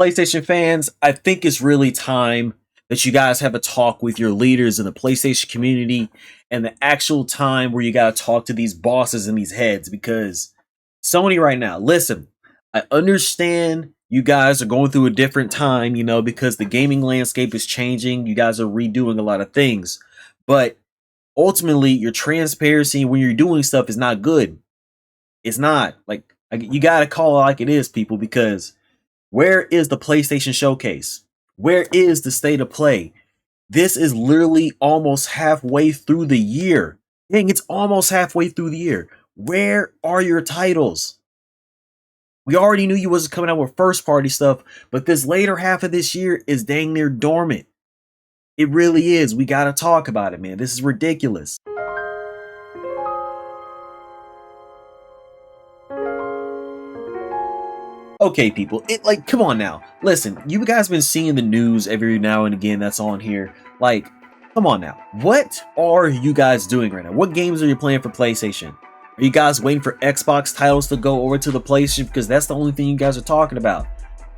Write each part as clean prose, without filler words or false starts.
PlayStation fans, I think it's really time that you guys have a talk with your leaders in the PlayStation community and the actual time where you got to talk to these bosses and these heads because Sony right now, listen, I understand you guys are going through a different time, because the gaming landscape is changing. You guys are redoing a lot of things, but ultimately your transparency when you're doing stuff is not good. It's not like you got to call it like it is, people, because where is the PlayStation Showcase? Where is the state of play? This is literally almost halfway through the year. Dang, it's almost halfway through the year. Where are your titles? We already knew you wasn't coming out with first party stuff, but this later half of this year is dang near dormant. It really is. We got to talk about it, man. This is ridiculous. Okay, people, come on now. Listen, you guys been seeing the news every now and again that's on here. Come on now. What are you guys doing right now? What games are you playing for PlayStation? Are you guys waiting for Xbox titles to go over to the PlayStation? Because that's the only thing you guys are talking about.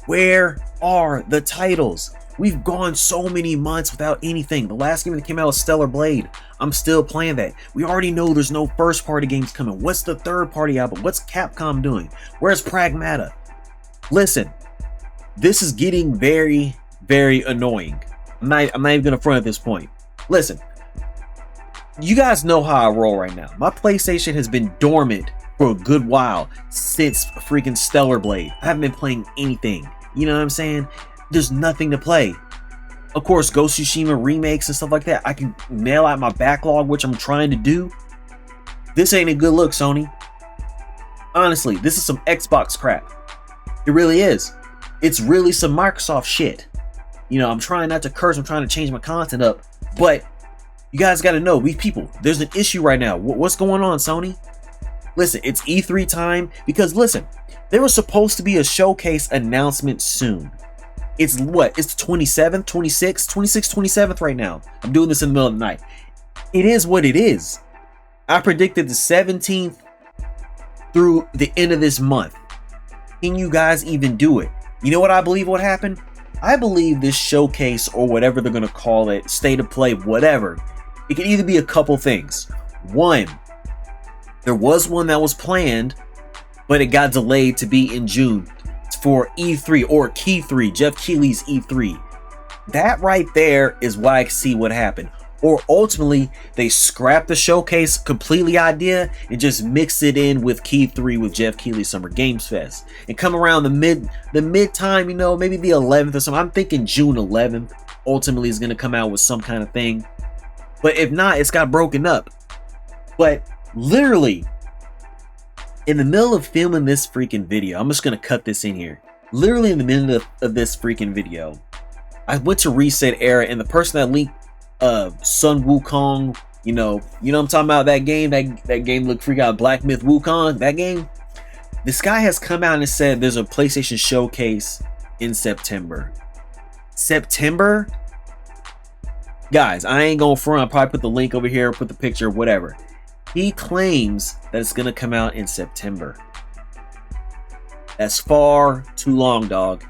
Where are the titles? We've gone so many months without anything. The last game that came out was Stellar Blade. I'm still playing that. We already know there's no first party games coming. What's the third party album? What's Capcom doing? Where's Pragmata? Listen, this is getting very, very annoying. I'm not even gonna front at this point. Listen, you guys know how I roll right now. My PlayStation has been dormant for a good while since freaking Stellar Blade. I haven't been playing anything. You know what I'm saying? There's nothing to play. Of course, Ghost of Tsushima remakes and stuff like that. I can nail out my backlog, which I'm trying to do. This ain't a good look, Sony. Honestly, this is some Xbox crap. It really is. It's really some Microsoft shit. I'm trying not to curse. I'm trying to change my content up. But you guys got to know, we people, there's an issue right now. What's going on, Sony? Listen, it's E3 time. Because listen, there was supposed to be a showcase announcement soon. It's what? It's the 27th, 26th, 26th, 27th right now. I'm doing this in the middle of the night. It is what it is. I predicted the 17th through the end of this month. Can you guys even do it? You know what I believe what happened? I believe this showcase, or whatever they're going to call it, state of play, whatever, it can either be a couple things. One, there was one that was planned, but it got delayed to be in June for E3 or Key 3, Jeff Keighley's E3. That right there is what I see what happened. Or ultimately, they scrapped the showcase completely idea and just mix it in with Key 3 with Jeff Keighley Summer Games Fest. And come around the mid time, maybe the 11th or something. I'm thinking June 11th ultimately is going to come out with some kind of thing. But if not, it's got broken up. But literally, in the middle of filming this freaking video, I'm just going to cut this in here. Literally in the middle of this freaking video, I went to Reset Era, and the person that linked Sun Wukong, you know what I'm talking about, that game, that game looked freak out, Black Myth Wukong, that game. This guy has come out and said there's a PlayStation showcase in September. September? Guys, I ain't gonna front. I'll probably put the link over here, put the picture, whatever. He claims that it's gonna come out in September. That's far too long, dog.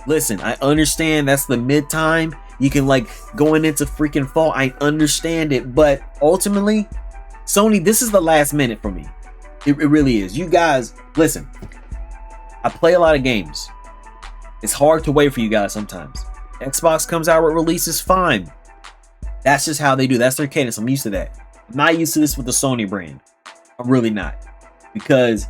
Listen, I understand that's the mid time. You can going into freaking fall. I understand it, but ultimately, Sony, this is the last minute for me. It really is. You guys, listen. I play a lot of games. It's hard to wait for you guys sometimes. Xbox comes out with releases, fine. That's just how they do. That's their cadence. I'm used to that. I'm not used to this with the Sony brand. I'm really not. Because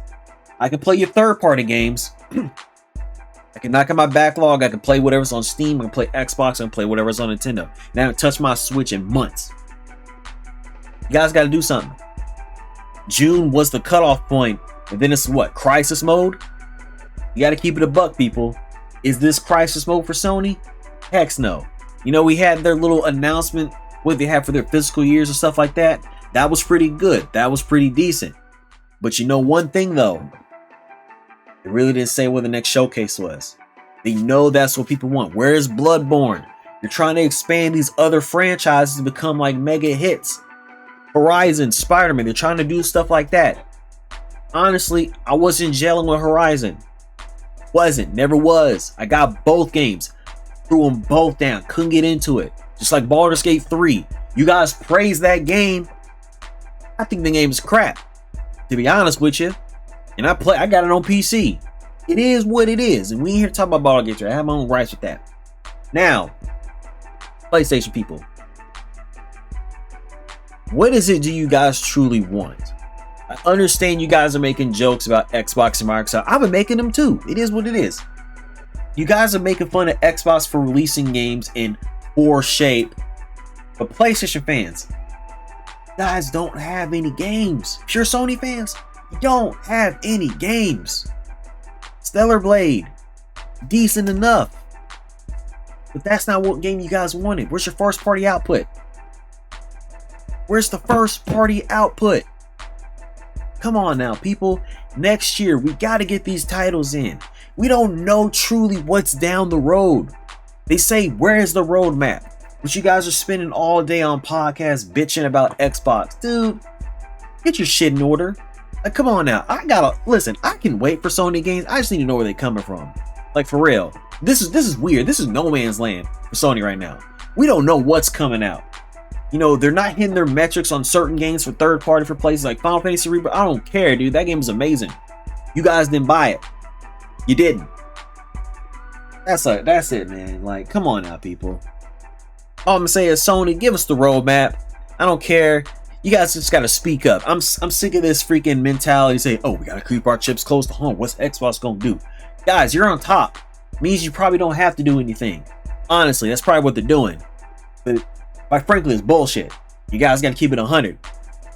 I can play your third-party games. I can knock out my backlog. I can play whatever's on Steam. I can play Xbox. I can play whatever's on Nintendo. And I haven't touched my Switch in months. You guys got to do something. June was the cutoff point. And then it's what? Crisis mode? You got to keep it a buck, people. Is this crisis mode for Sony? Heck no. We had their little announcement, what they had for their fiscal years and stuff like that. That was pretty good. That was pretty decent. But one thing though, they really didn't say what the next showcase was. They know that's what people want. Where's Bloodborne? They're trying to expand these other franchises to become mega hits. Horizon, Spider-Man, they're trying to do stuff like that. Honestly, I wasn't gelling with Horizon. Wasn't, never was. I got both games, threw them both down, couldn't get into it. Just like Baldur's Gate 3. You guys praise that game. I think the game is crap, to be honest with you. And I got it on PC. It is what it is. And we ain't here to talk about Baldur's Gate 3. I have my own rights with that. Now, PlayStation people, what is it do you guys truly want? I understand you guys are making jokes about Xbox and Microsoft. I've been making them too. It is what it is. You guys are making fun of Xbox for releasing games in poor shape. But PlayStation fans, you guys don't have any games. Pure Sony fans, you don't have any games. Stellar Blade, decent enough. But that's not what game you guys wanted. Where's your first party output? Where's the first party output? Come on now, people. Next year, we got to get these titles in. We don't know truly what's down the road. They say, where is the roadmap? But you guys are spending all day on podcasts bitching about Xbox. Dude, get your shit in order. Like, come on now. Listen, I can wait for Sony games. I just need to know where they're coming from. Like, for real. This is weird. This is no man's land for Sony right now. We don't know what's coming out. You know, they're not hitting their metrics on certain games for third party for places like Final Fantasy Rebirth. I don't care, dude. That game is amazing. You guys didn't buy it. You didn't. That's it, man. Like, come on now, people. All I'm gonna say is, Sony, give us the roadmap. I don't care. You guys just gotta speak up. I'm sick of this freaking mentality saying, oh, we gotta keep our chips close to home. What's Xbox gonna do? Guys, you're on top. Means you probably don't have to do anything. Honestly, that's probably what they're doing. But quite frankly, it's bullshit. You guys gotta keep it 100.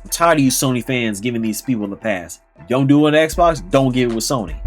I'm tired of you Sony fans giving these people the pass. Don't do it on Xbox, don't give it with Sony.